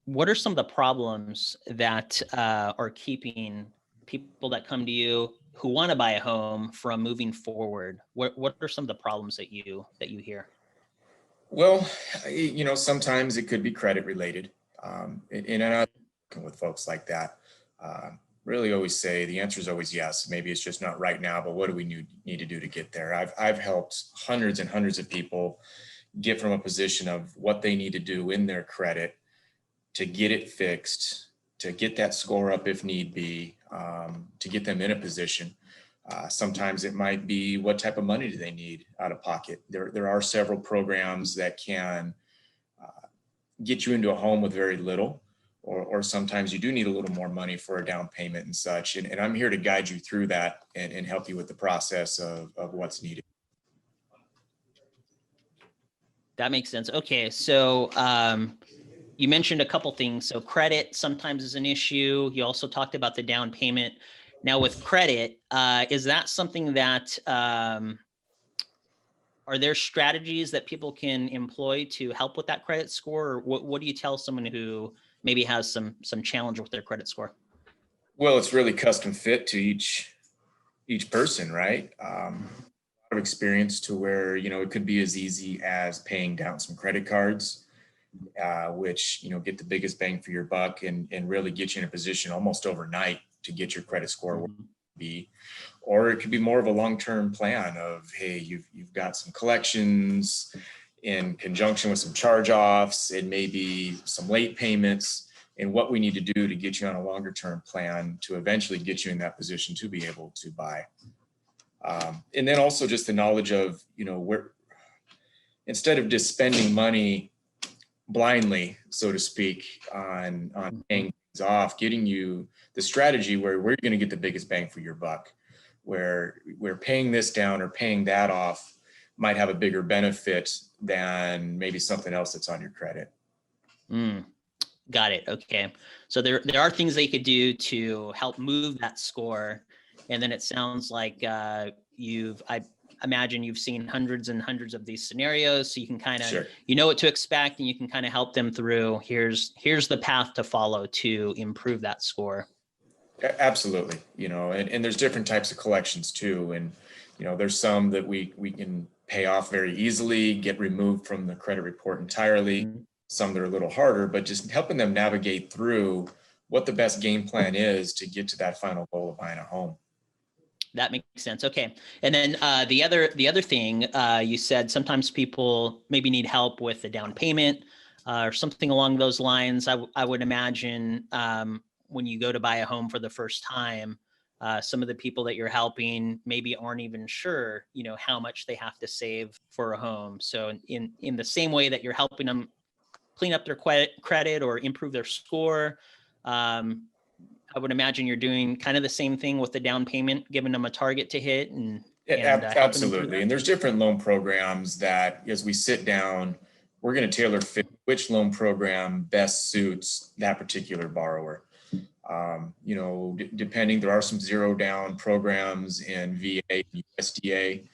what are some of the problems that are keeping people that come to you who want to buy a home from moving forward? What are some of the problems that you hear? Well, sometimes it could be credit related. And I'm working with folks like that. Really always say the answer is always yes. Maybe it's just not right now, but what do we need to do to get there? I've helped hundreds and hundreds of people get from a position of what they need to do in their credit to get it fixed, to get that score up if need be, to get them in a position. Sometimes it might be what type of money do they need out of pocket. There are several programs that can get you into a home with very little, or sometimes you do need a little more money for a down payment and such. And I'm here to guide you through that and help you with the process of what's needed. That makes sense. Okay, so you mentioned a couple things. So credit sometimes is an issue. You also talked about the down payment. Now with credit, is that something that, are there strategies that people can employ to help with that credit score? Or what do you tell someone who maybe has some challenge with their credit score? Well, it's really custom fit to each person, right? A lot of experience to where, it could be as easy as paying down some credit cards, which, get the biggest bang for your buck and really get you in a position almost overnight to get your credit score where it should be. Or it could be more of a long-term plan of, hey, you've got some collections in conjunction with some charge-offs, and maybe some late payments, and what we need to do to get you on a longer-term plan to eventually get you in that position to be able to buy. And then also just the knowledge of, where, instead of just spending money blindly, so to speak, on paying things off, getting you the strategy where you're going to get the biggest bang for your buck, where paying this down or paying that off might have a bigger benefit than maybe something else that's on your credit. Got it. Okay. So there are things they could do to help move that score. And then it sounds like I imagine you've seen hundreds and hundreds of these scenarios. So you can kind of, Sure. You know what to expect, and you can kind of help them through, here's the path to follow to improve that score. Absolutely. And there's different types of collections too. And, there's some that we can pay off very easily, get removed from the credit report entirely. Some that are a little harder, but just helping them navigate through what the best game plan is to get to that final goal of buying a home. That makes sense. Okay. And then the other thing you said, sometimes people maybe need help with the down payment or something along those lines. I would imagine when you go to buy a home for the first time, some of the people that you're helping maybe aren't even sure, how much they have to save for a home. So in the same way that you're helping them clean up their credit or improve their score, I would imagine you're doing kind of the same thing with the down payment, giving them a target to hit and absolutely. And there's different loan programs that, as we sit down, we're going to tailor fit which loan program best suits that particular borrower. Depending, there are some zero down programs in VA and USDA.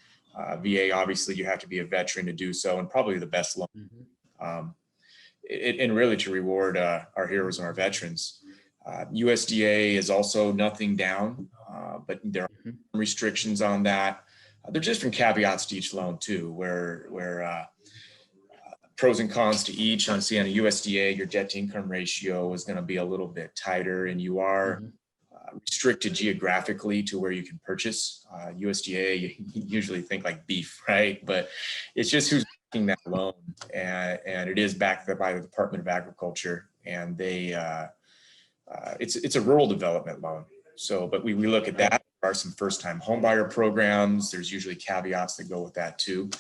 VA, obviously, you have to be a veteran to do so, and probably the best loan. And really to reward our heroes and our veterans. USDA is also nothing down, but there are restrictions on that. There's different caveats to each loan too, where pros and cons to each. On a USDA, your debt to income ratio is going to be a little bit tighter, and you are restricted geographically to where you can purchase. USDA, you usually think like beef, right? But it's just who's backing that loan, and it is backed by the Department of Agriculture, and they it's a rural development loan. So, but we look at that. There are some first-time homebuyer programs. There's usually caveats that go with that too.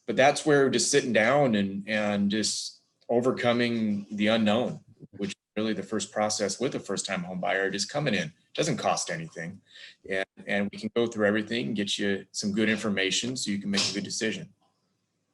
But that's where just sitting down and just overcoming the unknown, which is really the first process with a first-time homebuyer, just coming in. It doesn't cost anything. And we can go through everything, get you some good information so you can make a good decision.